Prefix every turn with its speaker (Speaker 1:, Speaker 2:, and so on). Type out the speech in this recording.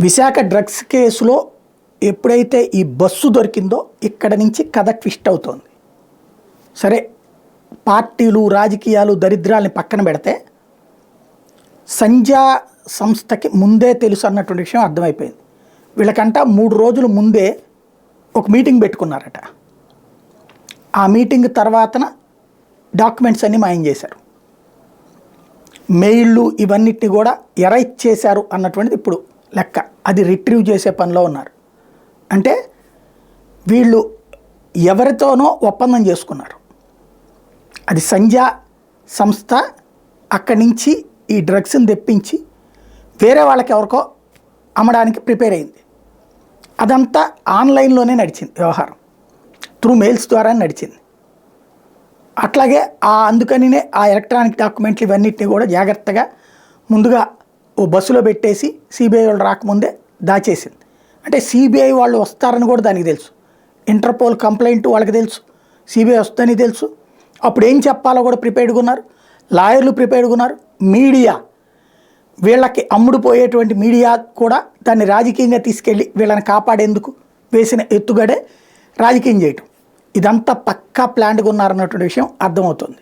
Speaker 1: Visakha drugs కేసులో ఎప్పుడైతే ఈ బస్సు దొరికిందో ఇక్కడ నుంచి కథ ట్విస్ట్ అవుతోంది. సరే, పార్టీలు రాజకీయాలు దరిద్రాలని పక్కన పెడితే సంధ్యా సంస్థకి ముందే తెలుసు అన్నటువంటి విషయం అర్థమైపోయింది. వీళ్ళకంట 3 రోజుల ముందే ఒక మీటింగ్ పెట్టుకున్నారట. ఆ మీటింగ్ తర్వాతన డాక్యుమెంట్స్ అన్నీ మాయం చేశారు, మెయిళ్ళు ఇవన్నిటిని కూడా ఎరైజ్ చేశారు అన్నటువంటిది ఇప్పుడు లెక్క. అది రిట్రీవ్ చేసే పనిలో ఉన్నారు. అంటే వీళ్ళు ఎవరితోనో ఒప్పందం చేసుకున్నారు. అది సంధ్యా సంస్థ అక్కడి నుంచి ఈ డ్రగ్స్ని తెప్పించి వేరే వాళ్ళకి ఎవరికో అమ్మడానికి ప్రిపేర్ అయింది. అదంతా ఆన్లైన్లోనే నడిచింది, వ్యవహారం త్రూ మెయిల్స్ ద్వారా నడిచింది. అట్లాగే అందుకనినే ఆ ఎలక్ట్రానిక్ డాక్యుమెంట్లు ఇవన్నిటిని కూడా జాగ్రత్తగా ముందుగా ఓ బస్సులో పెట్టేసి సిబిఐ వాళ్ళు రాకముందే దాచేసింది. అంటే సిబిఐ వాళ్ళు వస్తారని కూడా దానికి తెలుసు, ఇంటర్పోల్ కంప్లైంట్ వాళ్ళకి తెలుసు, సిబిఐ వస్తుందని తెలుసు. అప్పుడు ఏం చెప్పాలో కూడా ప్రిపేర్డ్గా ఉన్నారు, లాయర్లు ప్రిపేర్డ్గా ఉన్నారు. మీడియా వీళ్ళకి అమ్ముడుపోయేటువంటి మీడియా కూడా దాన్ని రాజకీయంగా తీసుకెళ్ళి వీళ్ళని కాపాడేందుకు వేసిన ఎత్తుగడే రాజకీయం చేయటం. ఇదంతా పక్కా ప్లాన్డ్గా ఉన్నారన్నటువంటి విషయం అర్థమవుతుంది.